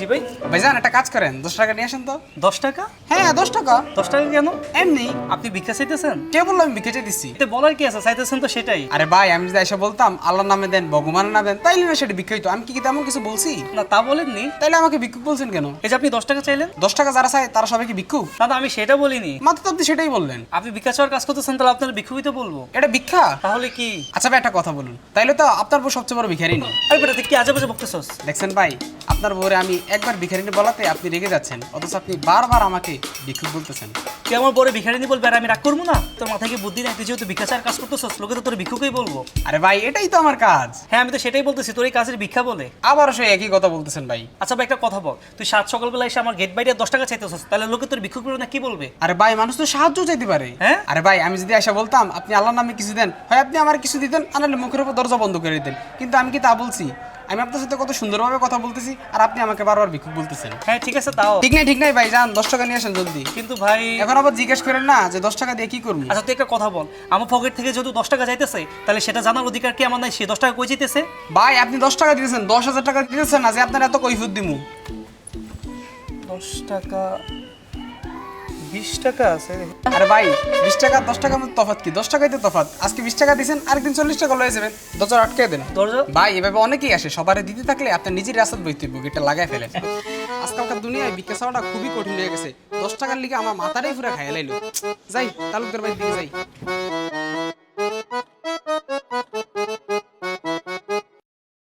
জি ভাই। ভাইজান একটা কাজ করেন, 10 টাকা নিয়ে আসেন তো। 10 টাকা? হ্যাঁ 10 টাকা। 10 টাকা কেন? এমনি। আপনি ভিক্ষা চাইতেছেন? কে বললো আমি ভিক্ষা দিচ্ছি? এতে বলার কি আছে, চাইতেছেন তো সেটাই। আরে ভাই আমি যদি এসে বলতাম আল্লাহর নামে দেন, ভগবানের নামে দেন, তাইলে না সেটা ভিক্ষা হইতো। আমি কি তেমন কিছু বলছি? না তা বলেননি। তাইলে আমাকে ভিক্ষুক বলছেন কেন? এই যে আপনি 10 টাকা চাইলেন। 10 টাকা যারা চায় তারা সবাই কি ভিক্ষুক? না না, আমি সেটা বলিনি। মাত্র তো আপনি সেটাই বললেন। আপনি ভিক্ষা চাওয়ার কাজ করতেছেন, তাহলে আপনার ভিক্ষুকই তো বলবো। এটা ভিক্ষা? তাহলে কি? আচ্ছা ভাই একটা কথা বলুন, তাইলে তো আপনার বউ সবচেয়ে বড় ভিখারিনী। আরে বেটা তুই কি আজে বাজে বকতেছস? দেখছেন ভাই, আপনার বউরে আমি একবার ভিখারিনী বলাতে আপনি রেগে যাচ্ছেন, অথচ আপনি বারবার আমাকে ভিক্ষুক বলতেছেন। তুই আমার বড় ভিখারিনী বলবি আর আমি রাগ করবো না? তোর মাথায় কি বুদ্ধি নাই? তুই যেহেতু ভিক্ষা চাওয়ার কাজ করতেছস, লোকে তো তোর ভিক্ষুকই বলবো। আরে ভাই এটাই তো আমার কাজ। হ্যাঁ আমি তো সেটাই বলতেছি, তোর এই কাজের ভিক্ষা বলে। আবারও সেই একই কথা বলতেছেন ভাই। আচ্ছা ভাই একটা কথা বল, তুই সাত সকালবেলা এসে আমার গেট বাইরে 10 টাকা চাইতেছস, তাহলে লোকে তোর ভিক্ষুক বলবে না কি বলবে? আরে ভাই মানুষ তো সাহায্য চাইতে পারে। হ্যাঁ? আরে ভাই আমি যদি এসে বলতাম আপনি আল্লাহর নামে কিছু দেন, হয় আপনি আমার কিছু দিতেন, আনালে মুখের উপর দরজা বন্ধ করে দিতেন। কিন্তু আমি কি তা বলছি? আমি আপনার সাথে কত সুন্দরভাবে কথা বলতেছি আর আপনি আমাকে বারবার ভিক্ষুক বলতেছেন। হ্যাঁ ঠিক আছে তাও। ঠিক নাই ভাই, যান 10 টাকা নিয়ে আসেন জলদি। কিন্তু ভাই এখন আবার জিজ্ঞেস করেন না যে 10 টাকা দিয়ে কি করবো। আচ্ছা তুই একটা কথা বল, আমার পকেট থেকে যেহেতু 10 টাকা যাইতেছে, তাহলে সেটা জানার অধিকার কি আমার নাই? সে 10 টাকা কই যাইতেছে? ভাই আপনি 10 টাকা দিতেছেন, 10,000 টাকা দিতেছেন না যে আপনার এত কৈফিয়ত দিমু। 10 টাকা 20 টাকা আছে। আরে ভাই 20 টাকা 10 টাকার মধ্যে তফাৎ কি? 10 টাকাই তো তফাৎ। আজকে 20 টাকা দিয়েছেন, আরেকদিন 40 টাকা লয়ে যাবেন, দরজা আটকে দেন। দরজা? ভাই এভাবে অনেকেই আসে, সবারে দিতে থাকলে আপনার নিজের রাস্তা বইতে হবে, এটা লাগাই ফেলেন। আজকালকার দুনিয়ায় ভিক্ষা চাওয়াটা খুবই কঠিন হয়ে গেছে। 10 টাকার লিগে আমার মাথাটাই পুরো খাইয়া লাইলো। যাই তালুকদার বাড়ির দিকে যাই।